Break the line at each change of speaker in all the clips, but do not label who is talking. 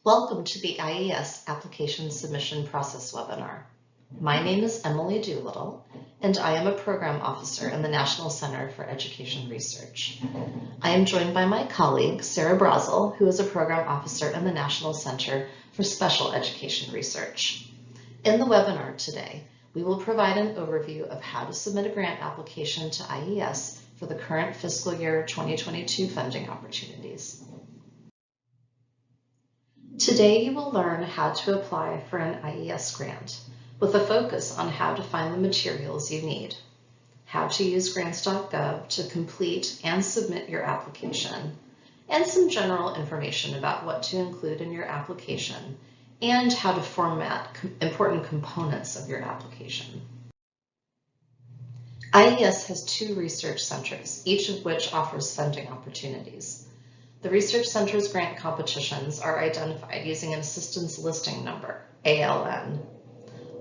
Welcome to the IES Application Submission Process webinar. My name is Emily Doolittle, and I am a Program Officer in the National Center for Education Research. I am joined by my colleague, Sarah Brazel, who is a Program Officer in the National Center for Special Education Research. In the webinar today, we will provide an overview of how to submit a grant application to IES for the current fiscal year 2022 funding opportunities. Today you will learn how to apply for an IES grant with a focus on how to find the materials you need, how to use grants.gov to complete and submit your application, and some general information about what to include in your application and how to format important components of your application. IES has 2 research centers, each of which offers funding opportunities. The Research Center's grant competitions are identified using an Assistance Listing Number, ALN.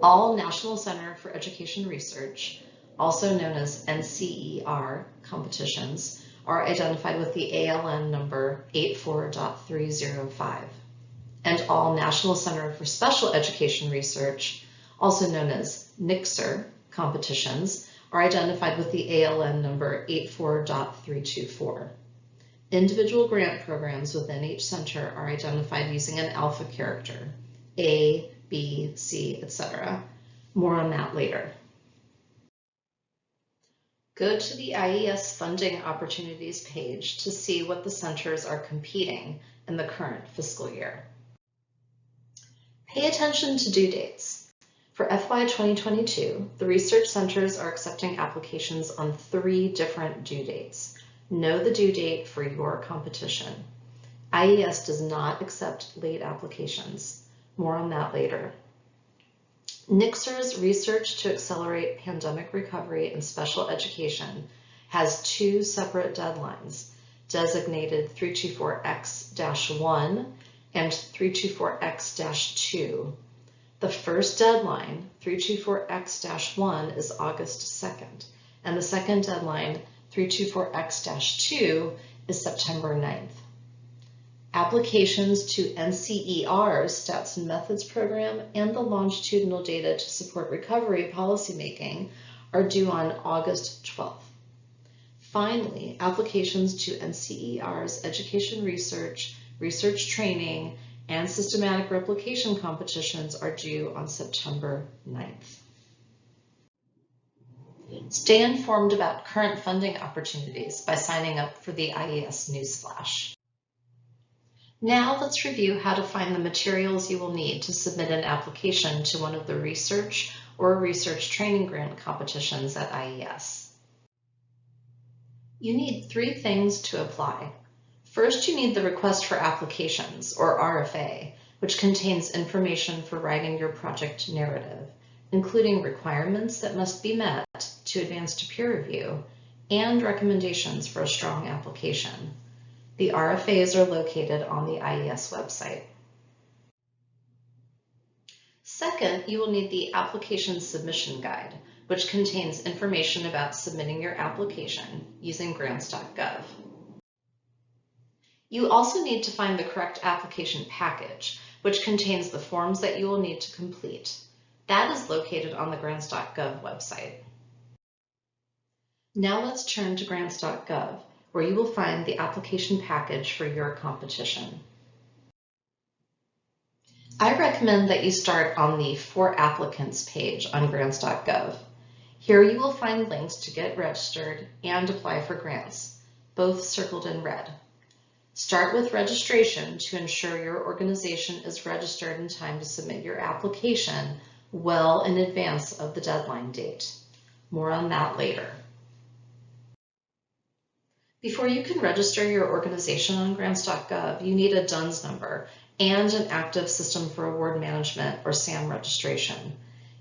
All National Center for Education Research, also known as NCER competitions, are identified with the ALN number 84.305. And all National Center for Special Education Research, also known as NCER competitions, are identified with the ALN number 84.324. Individual grant programs within each center are identified using an alpha character, A, B, C, etc. More on that later. Go to the IES Funding Opportunities page to see what the centers are competing in the current fiscal year. Pay attention to due dates. For FY 2022, the research centers are accepting applications on 3 different due dates. Know the due date for your competition. IES does not accept late applications. More on that later. NCER's Research to Accelerate Pandemic Recovery in Special Education has 2 separate deadlines, designated 324X-1 and 324X-2. The first deadline, 324X-1, is August 2nd, and the second deadline, 324X-2, is September 9th. Applications to NCER's Stats and Methods program and the Longitudinal Data to Support Recovery policymaking are due on August 12th. Finally, applications to NCER's Education Research, Research Training, and Systematic Replication competitions are due on September 9th. Stay informed about current funding opportunities by signing up for the IES Newsflash. Now let's review how to find the materials you will need to submit an application to one of the research or research training grant competitions at IES. You need 3 things to apply. First, you need the Request for Applications, or RFA, which contains information for writing your project narrative, including requirements that must be met to advance to peer review and recommendations for a strong application. The RFAs are located on the IES website. Second, you will need the Application Submission Guide, which contains information about submitting your application using grants.gov. You also need to find the correct application package, which contains the forms that you will need to complete. That is located on the grants.gov website. Now let's turn to grants.gov, where you will find the application package for your competition. I recommend that you start on the For Applicants page on grants.gov. Here you will find links to get registered and apply for grants, both circled in red. Start with registration to ensure your organization is registered in time to submit your application well in advance of the deadline date. More on that later. Before you can register your organization on grants.gov, you need a DUNS number and an active System for Award Management, or SAM, registration.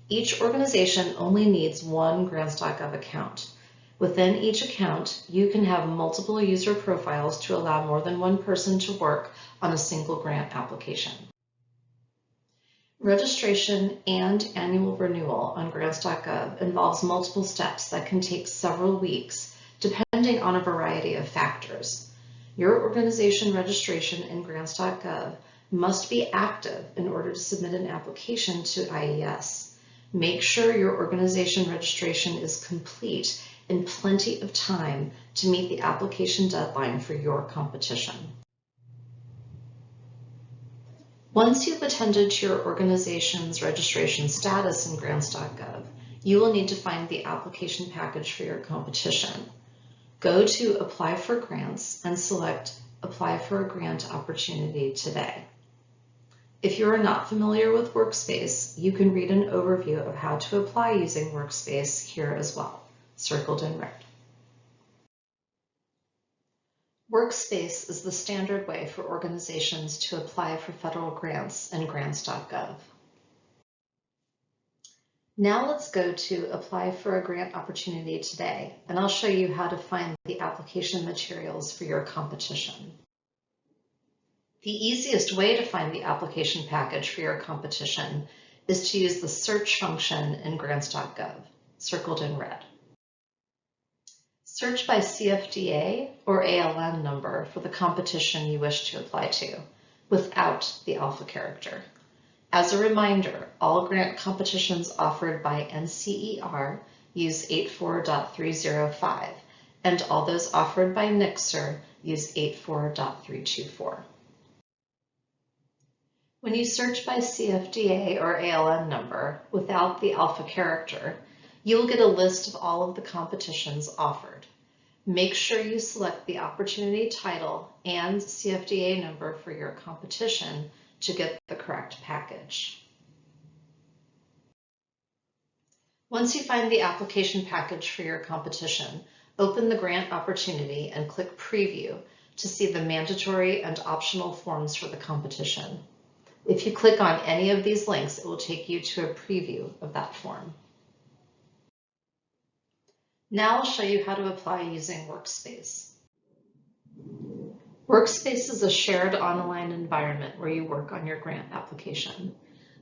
Each organization only needs 1 grants.gov account. Within each account, you can have multiple user profiles to allow more than 1 person to work on a single grant application. Registration and annual renewal on grants.gov involves multiple steps that can take several weeks, depending on a variety of factors. Your organization registration in grants.gov must be active in order to submit an application to IES. Make sure your organization registration is complete in plenty of time to meet the application deadline for your competition. Once you've attended to your organization's registration status in grants.gov, you will need to find the application package for your competition. Go to Apply for Grants and select Apply for a Grant Opportunity today. If you are not familiar with Workspace, you can read an overview of how to apply using Workspace here as well, circled in red. Workspace is the standard way for organizations to apply for federal grants in grants.gov. Now let's go to Apply for a Grant Opportunity today, and I'll show you how to find the application materials for your competition. The easiest way to find the application package for your competition is to use the search function in grants.gov, circled in red. Search by CFDA or ALN number for the competition you wish to apply to, without the alpha character. As a reminder, all grant competitions offered by NCER use 84.305, and all those offered by NCSER use 84.324. When you search by CFDA or ALN number without the alpha character, you will get a list of all of the competitions offered. Make sure you select the opportunity title and CFDA number for your competition to get the correct package. Once you find the application package for your competition, open the grant opportunity and click Preview to see the mandatory and optional forms for the competition. If you click on any of these links, it will take you to a preview of that form. Now I'll show you how to apply using Workspace. Workspace is a shared online environment where you work on your grant application.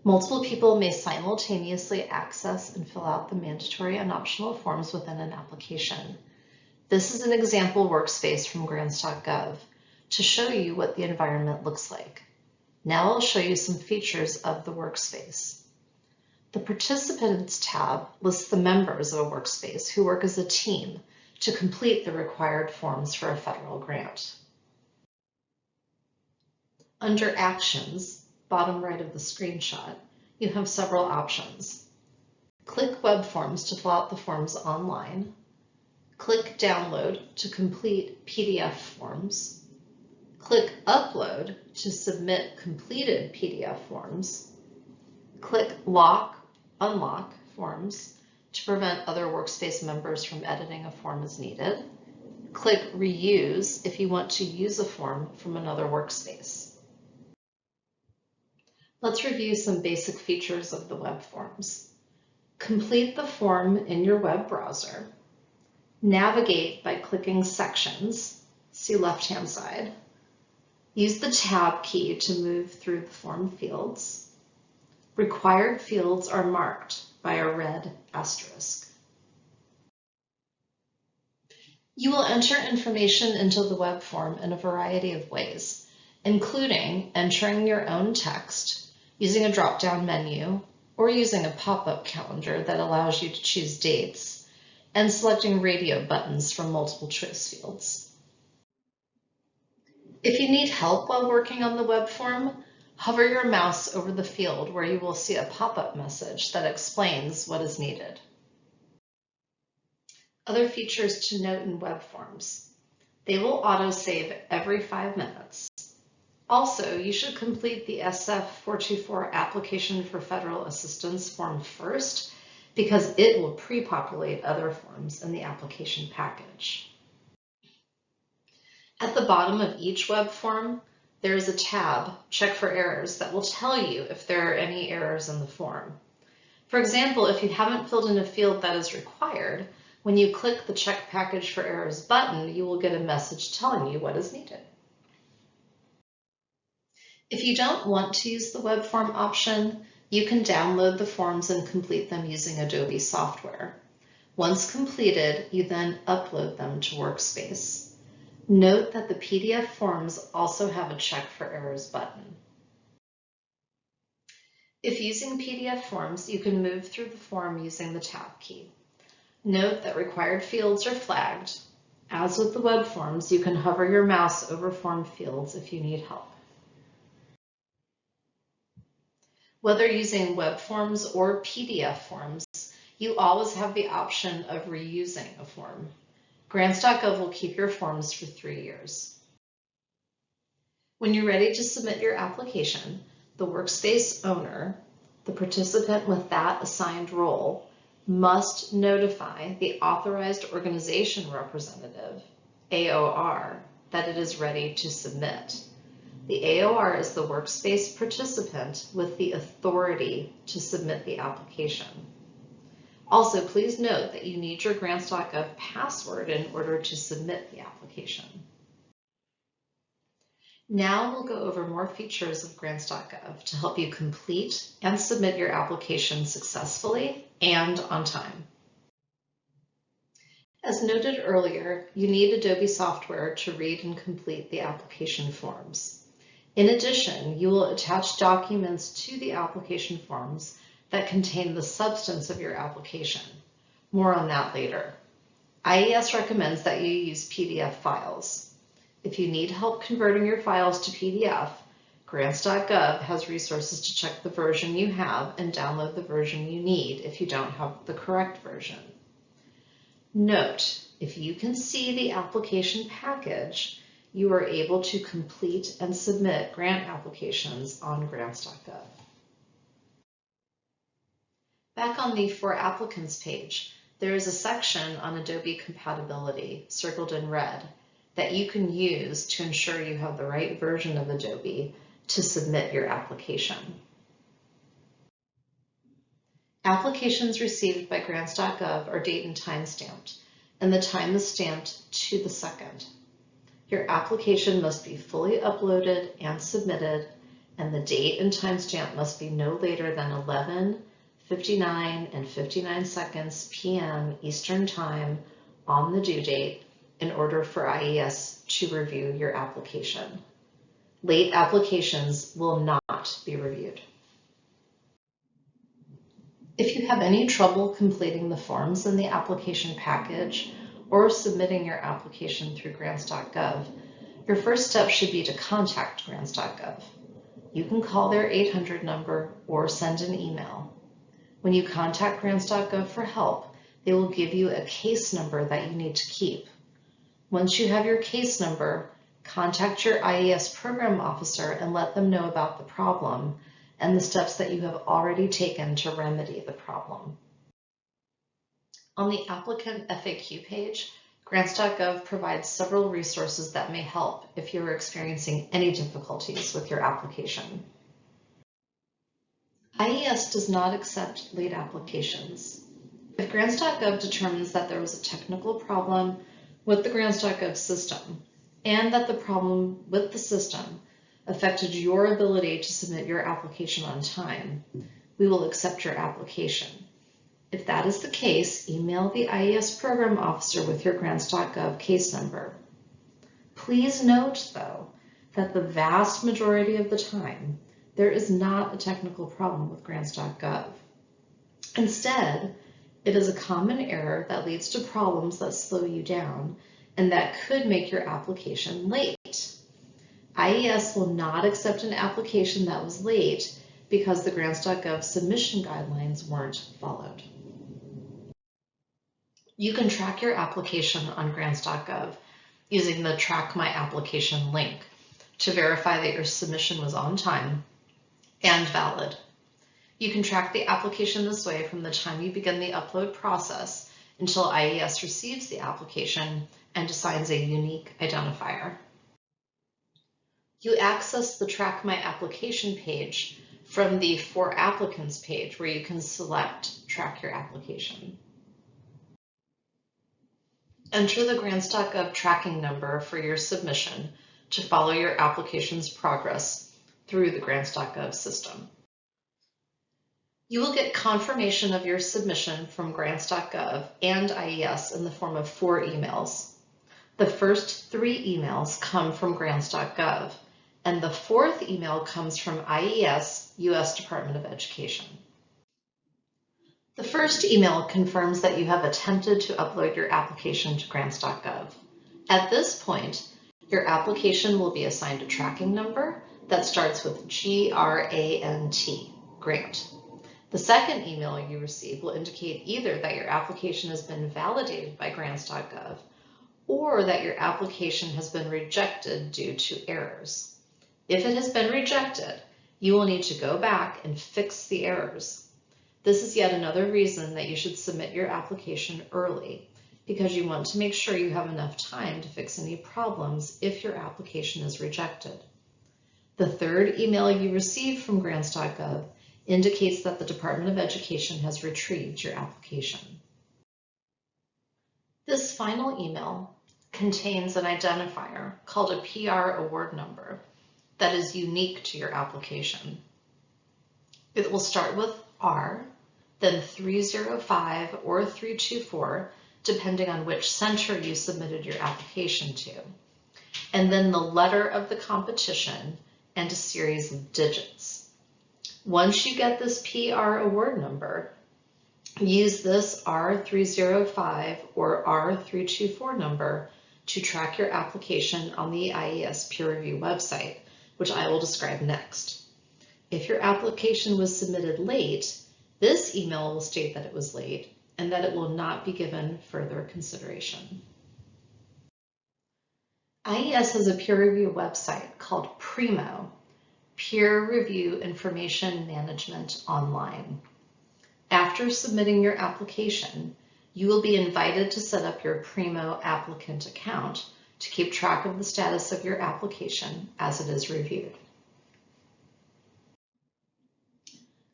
Multiple people may simultaneously access and fill out the mandatory and optional forms within an application. This is an example workspace from grants.gov to show you what the environment looks like. Now I'll show you some features of the workspace. The Participants tab lists the members of a workspace who work as a team to complete the required forms for a federal grant. Under Actions, bottom right of the screenshot, you have several options. Click Web Forms to fill out the forms online. Click Download to complete PDF forms. Click Upload to submit completed PDF forms. Click Lock, Unlock forms to prevent other workspace members from editing a form as needed. Click Reuse if you want to use a form from another workspace. Let's review some basic features of the web forms. Complete the form in your web browser. Navigate by clicking Sections, see left-hand side. Use the Tab key to move through the form fields. Required fields are marked by a red asterisk. You will enter information into the web form in a variety of ways, including entering your own text, using a drop-down menu, or using a pop-up calendar that allows you to choose dates, and selecting radio buttons from multiple choice fields. If you need help while working on the web form, hover your mouse over the field where you will see a pop-up message that explains what is needed. Other features to note in web forms. They will auto-save every 5 minutes. Also, you should complete the SF-424 application for federal assistance form first because it will pre-populate other forms in the application package. At the bottom of each web form, there is a tab, Check for Errors, that will tell you if there are any errors in the form. For example, if you haven't filled in a field that is required, when you click the Check Package for Errors button, you will get a message telling you what is needed. If you don't want to use the web form option, you can download the forms and complete them using Adobe software. Once completed, you then upload them to Workspace. Note that the PDF forms also have a Check for Errors button. If using PDF forms, you can move through the form using the Tab key. Note that required fields are flagged. As with the web forms, you can hover your mouse over form fields if you need help. Whether using web forms or PDF forms, you always have the option of reusing a form. Grants.gov will keep your forms for 3 years. When you're ready to submit your application, the workspace owner, the participant with that assigned role, must notify the Authorized Organization Representative, AOR, that it is ready to submit. The AOR is the workspace participant with the authority to submit the application. Also, please note that you need your Grants.gov password in order to submit the application. Now we'll go over more features of Grants.gov to help you complete and submit your application successfully and on time. As noted earlier, you need Adobe software to read and complete the application forms. In addition, you will attach documents to the application forms that contain the substance of your application. More on that later. IES recommends that you use PDF files. If you need help converting your files to PDF, Grants.gov has resources to check the version you have and download the version you need if you don't have the correct version. Note, if you can see the application package, you are able to complete and submit grant applications on Grants.gov. Back on the For Applicants page, there is a section on Adobe compatibility, circled in red, that you can use to ensure you have the right version of Adobe to submit your application. Applications received by Grants.gov are date and time stamped, and the time is stamped to the second. Your application must be fully uploaded and submitted, and the date and time stamp must be no later than 11:59 and 59 seconds p.m. Eastern Time on the due date in order for IES to review your application. Late applications will not be reviewed. If you have any trouble completing the forms in the application package or submitting your application through Grants.gov, your first step should be to contact Grants.gov. You can call their 800 number or send an email. When you contact Grants.gov for help, they will give you a case number that you need to keep. Once you have your case number, contact your IES program officer and let them know about the problem and the steps that you have already taken to remedy the problem. On the applicant FAQ page, Grants.gov provides several resources that may help if you are experiencing any difficulties with your application. IES does not accept late applications. If Grants.gov determines that there was a technical problem with the Grants.gov system and that the problem with the system affected your ability to submit your application on time, we will accept your application. If that is the case, email the IES program officer with your Grants.gov case number. Please note, though, that the vast majority of the time, there is not a technical problem with Grants.gov. Instead, it is a common error that leads to problems that slow you down and that could make your application late. IES will not accept an application that was late because the Grants.gov submission guidelines weren't followed. You can track your application on Grants.gov using the Track My Application link to verify that your submission was on time and valid. You can track the application this way from the time you begin the upload process until IES receives the application and assigns a unique identifier. You access the Track My Application page from the For Applicants page where you can select Track Your Application. Enter the Grants.gov tracking number for your submission to follow your application's progress through the Grants.gov system. You will get confirmation of your submission from Grants.gov and IES in the form of 4 emails. The first 3 emails come from Grants.gov, And the fourth email comes from IES, U.S. Department of Education. The first email confirms that you have attempted to upload your application to grants.gov. At this point, your application will be assigned a tracking number that starts with GRANT, grant. The second email you receive will indicate either that your application has been validated by grants.gov or that your application has been rejected due to errors. If it has been rejected, you will need to go back and fix the errors. This is yet another reason that you should submit your application early, because you want to make sure you have enough time to fix any problems if your application is rejected. The third email you receive from grants.gov indicates that the Department of Education has retrieved your application. This final email contains an identifier called a PR award number that is unique to your application. It will start with R, then 305 or 324, depending on which center you submitted your application to, and then the letter of the competition and a series of digits. Once you get this PR award number, use this R305 or R324 number to track your application on the IES peer review website, which I will describe next. If your application was submitted late, this email will state that it was late and that it will not be given further consideration. IES has a peer review website called PRIMO, Peer Review Information Management Online. After submitting your application, you will be invited to set up your PRIMO applicant account to keep track of the status of your application as it is reviewed.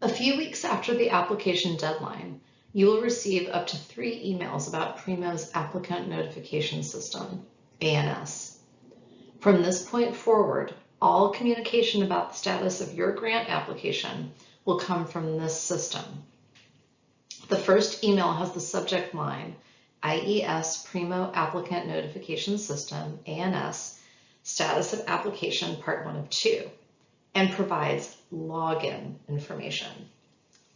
A few weeks after the application deadline, you will receive up to 3 emails about PRIMO's Applicant Notification System, ANS. From this point forward, all communication about the status of your grant application will come from this system. The first email has the subject line, IES PRIMO Applicant Notification System, ANS, Status of Application Part 1 of 2, and provides login information.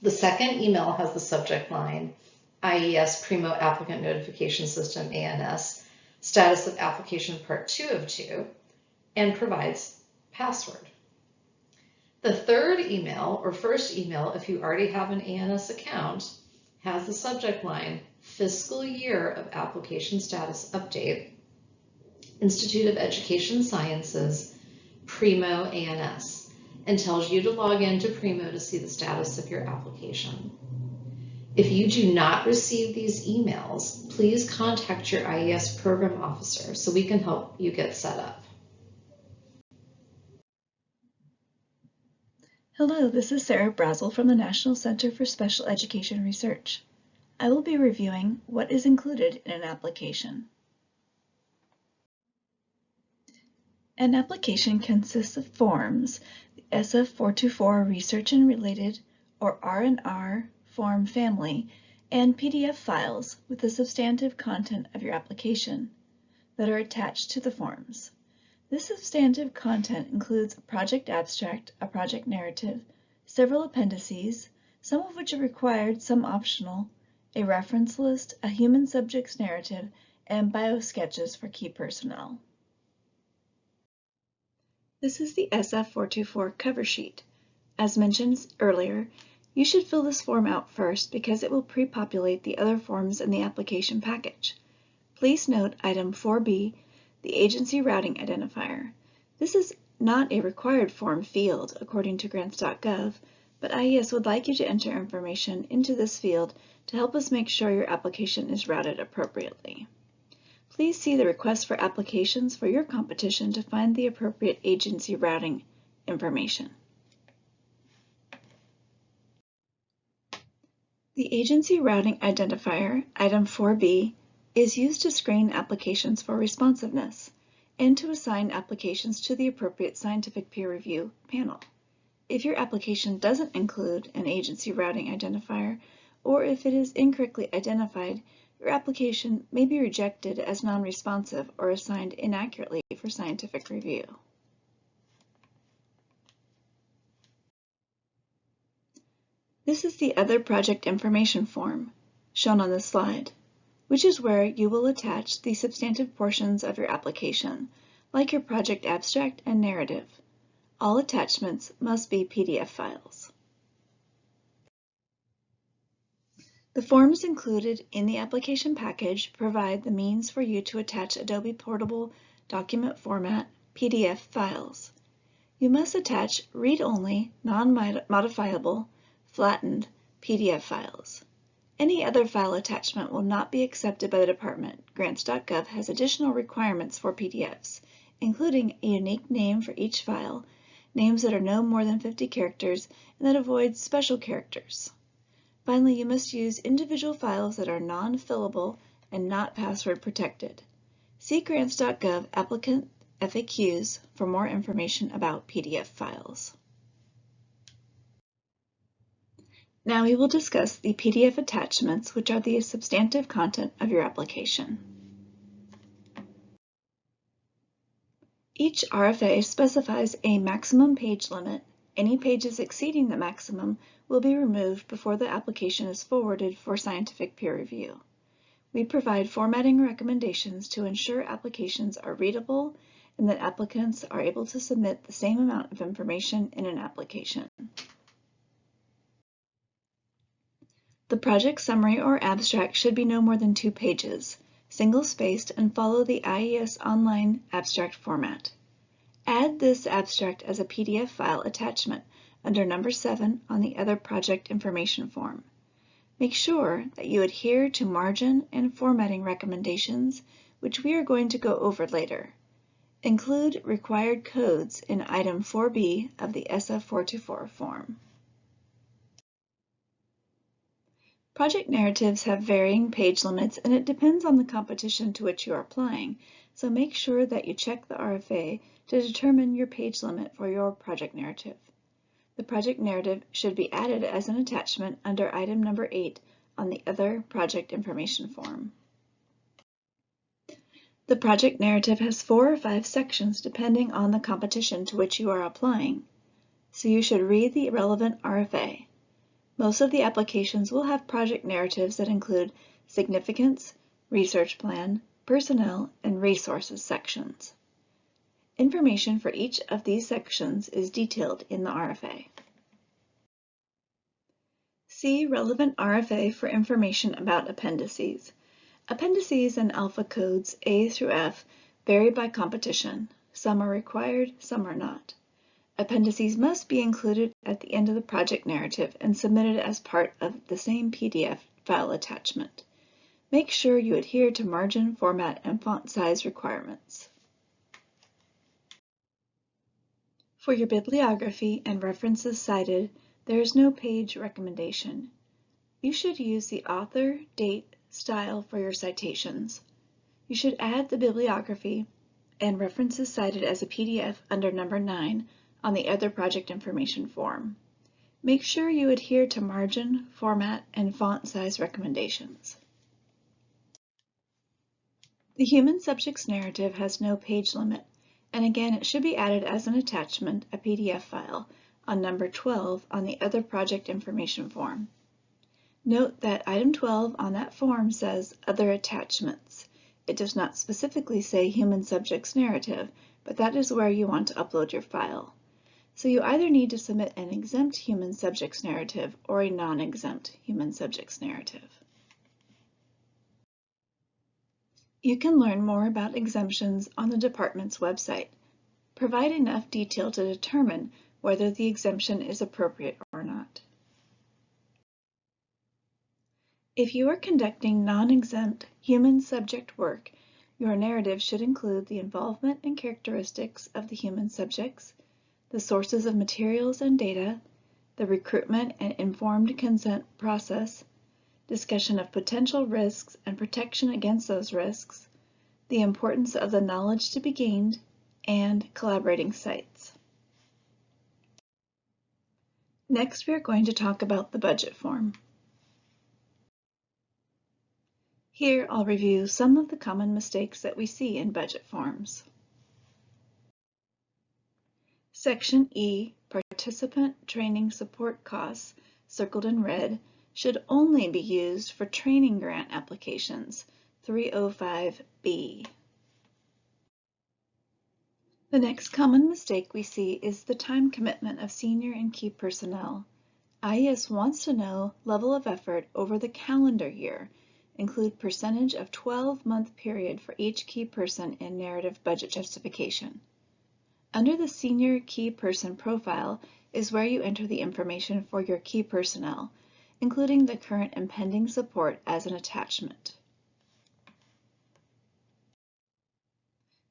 The second email has the subject line, IES PRIMO Applicant Notification System, ANS, Status of Application Part 2 of 2, and provides password. The third email, or first email if you already have an ANS account, has the subject line, Fiscal Year of Application Status Update, Institute of Education Sciences, PRIMO ANS, and tells you to log into PRIMO to see the status of your application. If you do not receive these emails, please contact your IES program officer so we can help you get set up.
Hello, this is Sarah Brazel from the National Center for Special Education Research. I will be reviewing what is included in an application. An application consists of forms, the SF424 Research and Related, or R&R form family, and PDF files with the substantive content of your application that are attached to the forms. This substantive content includes a project abstract, a project narrative, several appendices, some of which are required, some optional, a reference list, a human subjects narrative, and bio-sketches for key personnel. This is the SF424 cover sheet. As mentioned earlier, you should fill this form out first because it will pre-populate the other forms in the application package. Please note item 4B, the agency routing identifier. This is not a required form field according to grants.gov, but IES would like you to enter information into this field to help us make sure your application is routed appropriately. Please see the request for applications for your competition to find the appropriate agency routing information. The agency routing identifier, item 4B, is used to screen applications for responsiveness and to assign applications to the appropriate scientific peer review panel. If your application doesn't include an agency routing identifier, or if it is incorrectly identified, your application may be rejected as non-responsive or assigned inaccurately for scientific review. This is the Other Project Information form, shown on this slide, which is where you will attach the substantive portions of your application, like your project abstract and narrative. All attachments must be PDF files. The forms included in the application package provide the means for you to attach Adobe Portable Document Format PDF files. You must attach read-only, non-modifiable, flattened PDF files. Any other file attachment will not be accepted by the department. Grants.gov has additional requirements for PDFs, including a unique name for each file, names that are no more than 50 characters, and that avoid special characters. Finally, you must use individual files that are non-fillable and not password protected. See Grants.gov applicant FAQs for more information about PDF files. Now we will discuss the PDF attachments, which are the substantive content of your application. Each RFA specifies a maximum page limit. Any pages exceeding the maximum will be removed before the application is forwarded for scientific peer review. We provide formatting recommendations to ensure applications are readable and that applicants are able to submit the same amount of information in an application. The project summary or abstract should be no more than 2 pages, single-spaced, and follow the IES Online abstract format. Add this abstract as a PDF file attachment under number 7 on the Other Project Information form. Make sure that you adhere to margin and formatting recommendations, which we are going to go over later. Include required codes in item 4B of the SF424 form. Project narratives have varying page limits, and it depends on the competition to which you are applying, so make sure that you check the RFA to determine your page limit for your project narrative. The project narrative should be added as an attachment under item number 8 on the Other Project Information form. The project narrative has 4 or 5 sections depending on the competition to which you are applying, so you should read the relevant RFA. Most of the applications will have project narratives that include significance, research plan, personnel, and resources sections. Information for each of these sections is detailed in the RFA. See relevant RFA for information about appendices. Appendices and alpha codes A through F vary by competition. Some are required, some are not. Appendices must be included at the end of the project narrative and submitted as part of the same PDF file attachment. Make sure you adhere to margin, format, and font size requirements. For your bibliography and references cited, there is no page recommendation. You should use the author, date, style for your citations. You should add the bibliography and references cited as a PDF under number 9 on the Other Project Information form. Make sure you adhere to margin, format, and font size recommendations. The human subject's narrative has no page limit, and again it should be added as an attachment, a PDF file, on number 12 on the Other Project Information form. Note that item 12 on that form says Other Attachments. It does not specifically say Human Subject's Narrative, but that is where you want to upload your file. So you either need to submit an exempt Human Subject's Narrative or a non-exempt Human Subject's Narrative. You can learn more about exemptions on the department's website. Provide enough detail to determine whether the exemption is appropriate or not. If you are conducting non-exempt human subject work, your narrative should include the involvement and characteristics of the human subjects, the sources of materials and data, the recruitment and informed consent process, discussion of potential risks and protection against those risks, the importance of the knowledge to be gained, and collaborating sites. Next, we are going to talk about the budget form. Here, I'll review some of the common mistakes that we see in budget forms. Section E, Participant Training Support Costs, circled in red, should only be used for training grant applications, 305B. The next common mistake we see is the time commitment of senior and key personnel. IES wants to know level of effort over the calendar year, include percentage of 12-month period for each key person in narrative budget justification. Under the senior key person profile is where you enter the information for your key personnel, including the current and pending support as an attachment.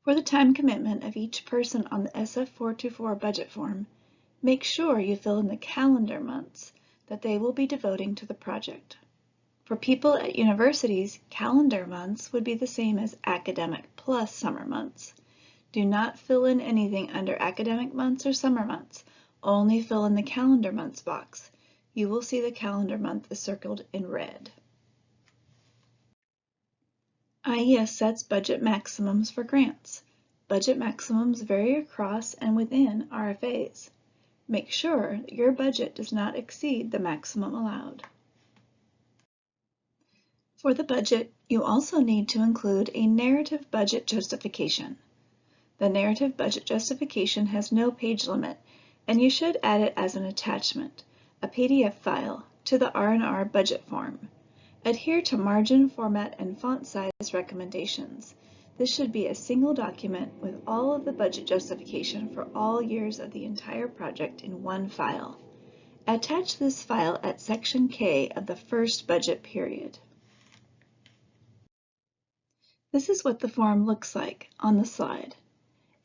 For the time commitment of each person on the SF424 budget form, make sure you fill in the calendar months that they will be devoting to the project. For people at universities, calendar months would be the same as academic plus summer months. Do not fill in anything under academic months or summer months. Only fill in the calendar months box. You will see the calendar month is circled in red. IES sets budget maximums for grants. Budget maximums vary across and within RFAs. Make sure that your budget does not exceed the maximum allowed. For the budget, you also need to include a narrative budget justification. The narrative budget justification has no page limit, and you should add it as an attachment, a PDF file, to the R&R budget form. Adhere to margin, format, and font size recommendations. This should be a single document with all of the budget justification for all years of the entire project in one file. Attach this file at Section K of the first budget period. This is what the form looks like on the slide,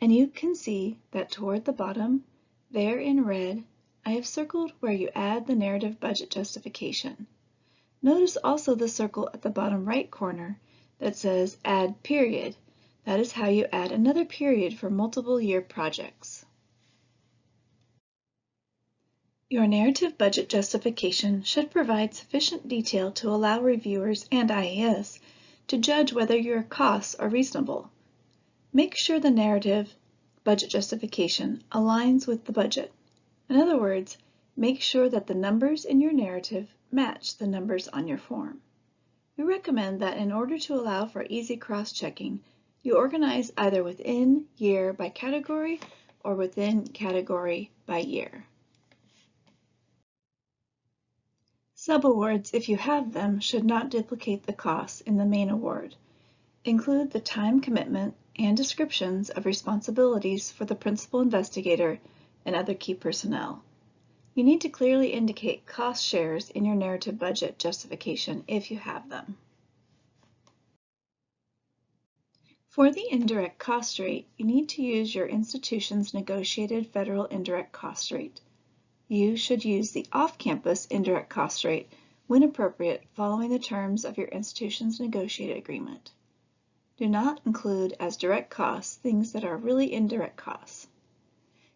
and you can see that toward the bottom, there in red, I have circled where you add the narrative budget justification. Notice also the circle at the bottom right corner that says Add Period. That is how you add another period for multiple year projects. Your narrative budget justification should provide sufficient detail to allow reviewers and IES to judge whether your costs are reasonable. Make sure the narrative budget justification aligns with the budget. In other words, make sure that the numbers in your narrative match the numbers on your form. We recommend that in order to allow for easy cross-checking, you organize either within year by category or within category by year. Subawards, if you have them, should not duplicate the costs in the main award. Include the time commitment and descriptions of responsibilities for the principal investigator and other key personnel. You need to clearly indicate cost shares in your narrative budget justification if you have them. For the indirect cost rate, you need to use your institution's negotiated federal indirect cost rate. You should use the off-campus indirect cost rate when appropriate following the terms of your institution's negotiated agreement. Do not include as direct costs things that are really indirect costs.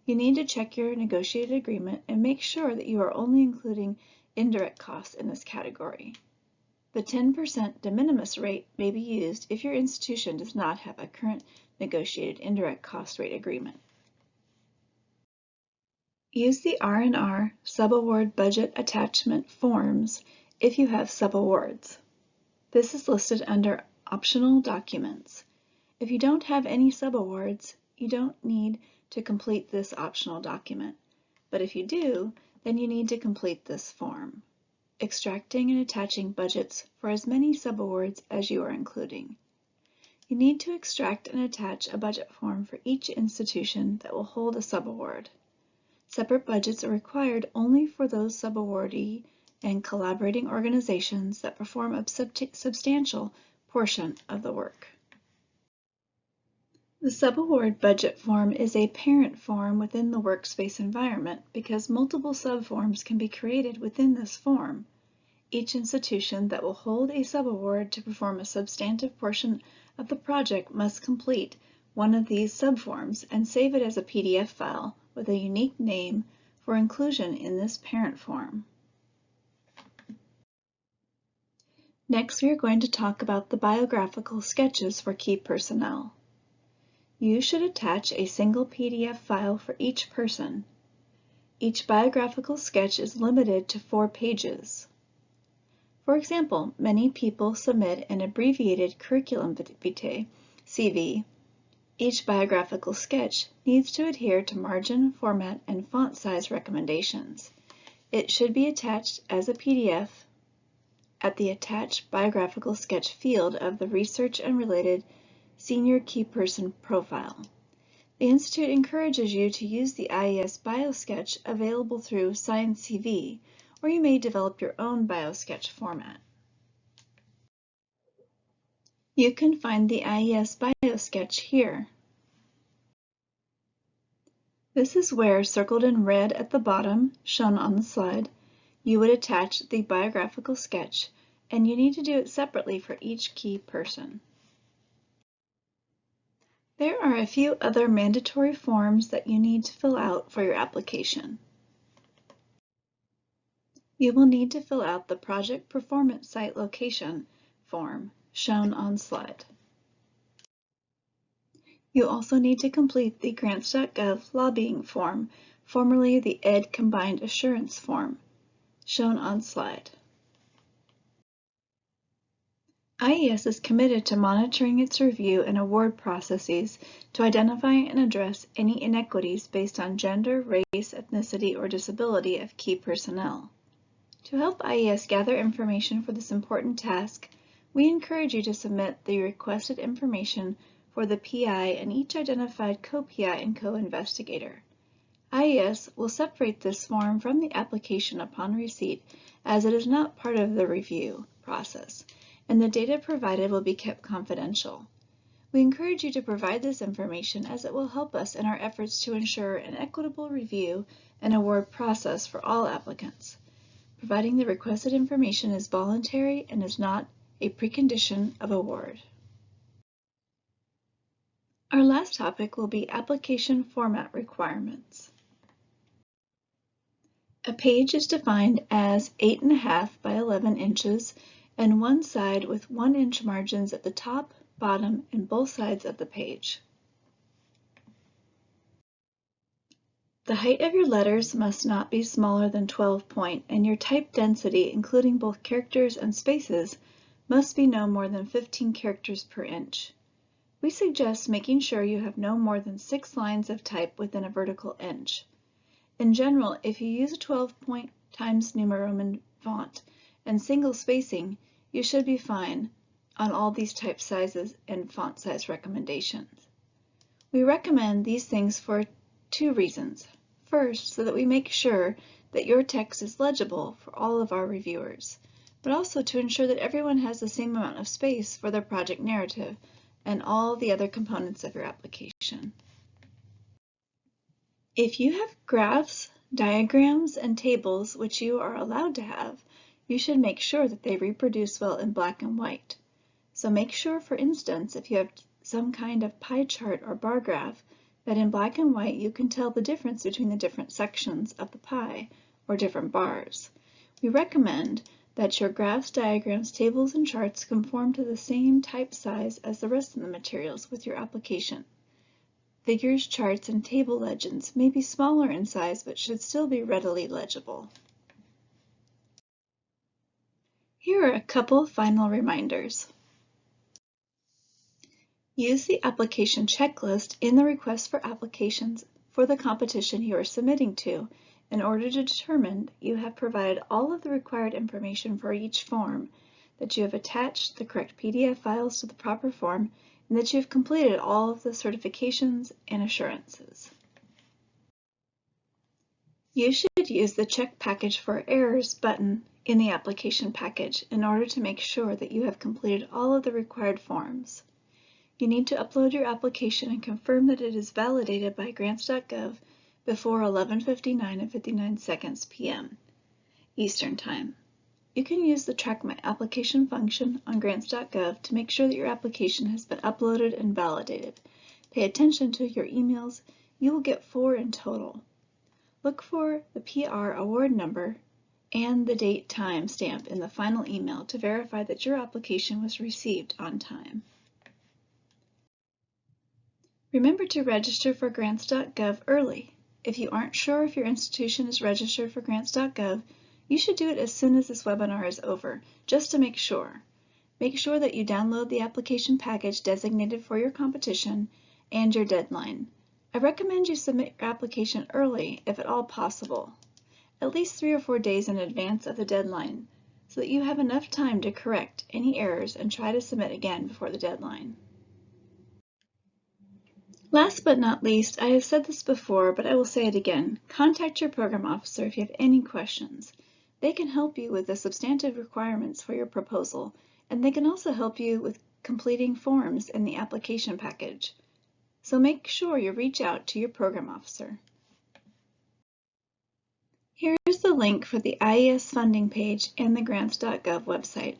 You need to check your negotiated agreement and make sure that you are only including indirect costs in this category. The 10% de minimis rate may be used if your institution does not have a current negotiated indirect cost rate agreement. Use the R&R subaward budget attachment forms if you have subawards. This is listed under optional documents. If you don't have any subawards, you don't need to complete this optional document. But if you do, then you need to complete this form, extracting and attaching budgets for as many subawards as you are including. You need to extract and attach a budget form for each institution that will hold a subaward. Separate budgets are required only for those subawardee and collaborating organizations that perform a substantial portion of the work. The subaward budget form is a parent form within the workspace environment because multiple subforms can be created within this form. Each institution that will hold a subaward to perform a substantive portion of the project must complete one of these subforms and save it as a PDF file with a unique name for inclusion in this parent form. Next, we are going to talk about the biographical sketches for key personnel. You should attach a single PDF file for each person. Each biographical sketch is limited to 4 pages. For example, many people submit an abbreviated curriculum vitae, CV. Each biographical sketch needs to adhere to margin, format, and font size recommendations. It should be attached as a PDF at the Attached Biographical Sketch field of the Research and Related Senior Key Person profile. The Institute encourages you to use the IES BioSketch available through ScienceCV, or you may develop your own BioSketch format. You can find the IES BioSketch here. This is where, circled in red at the bottom, shown on the slide, you would attach the biographical sketch, and you need to do it separately for each key person. There are a few other mandatory forms that you need to fill out for your application. You will need to fill out the Project Performance Site Location form, shown on slide. You also need to complete the Grants.gov lobbying form, formerly the Ed Combined Assurance form, shown on slide. IES is committed to monitoring its review and award processes to identify and address any inequities based on gender, race, ethnicity, or disability of key personnel. To help IES gather information for this important task, we encourage you to submit the requested information for the PI and each identified co-PI and co-investigator. IES will separate this form from the application upon receipt, as it is not part of the review process, and the data provided will be kept confidential. We encourage you to provide this information as it will help us in our efforts to ensure an equitable review and award process for all applicants. Providing the requested information is voluntary and is not a precondition of award. Our last topic will be application format requirements. A page is defined as 8.5 by 11 inches and one side with 1-inch margins at the top, bottom, and both sides of the page. The height of your letters must not be smaller than 12 point, and your type density, including both characters and spaces, must be no more than 15 characters per inch. We suggest making sure you have no more than 6 lines of type within a vertical inch. In general, if you use a 12-point Times New Roman font and single spacing, you should be fine on all these type sizes and font size recommendations. We recommend these things for 2 reasons. First, so that we make sure that your text is legible for all of our reviewers, but also to ensure that everyone has the same amount of space for their project narrative and all the other components of your application. If you have graphs, diagrams, and tables, which you are allowed to have, you should make sure that they reproduce well in black and white. So make sure, for instance, if you have some kind of pie chart or bar graph, that in black and white you can tell the difference between the different sections of the pie or different bars. We recommend that your graphs, diagrams, tables, and charts conform to the same type size as the rest of the materials with your application. Figures, charts, and table legends may be smaller in size but should still be readily legible. Here are a couple final reminders. Use the application checklist in the request for applications for the competition you are submitting to in order to determine that you have provided all of the required information for each form, that you have attached the correct PDF files to the proper form, and that you have completed all of the certifications and assurances. You should use the Check Package for Errors button in the application package in order to make sure that you have completed all of the required forms. You need to upload your application and confirm that it is validated by grants.gov before 11:59 p.m. Eastern Time. You can use the Track My Application function on grants.gov to make sure that your application has been uploaded and validated. Pay attention to your emails. You will get 4 in total. Look for the PR award number and the date time stamp in the final email to verify that your application was received on time. Remember to register for grants.gov early. if you aren't sure if your institution is registered for grants.gov, you should do it as soon as this webinar is over, just to make sure. Make sure that you download the application package designated for your competition and your deadline. I recommend you submit your application early if at all possible, at least 3 or 4 days in advance of the deadline, so that you have enough time to correct any errors and try to submit again before the deadline. Last but not least, I have said this before, but I will say it again. Contact your program officer if you have any questions. They can help you with the substantive requirements for your proposal, and they can also help you with completing forms in the application package. So make sure you reach out to your program officer. Here's the link for the IES funding page and the grants.gov website.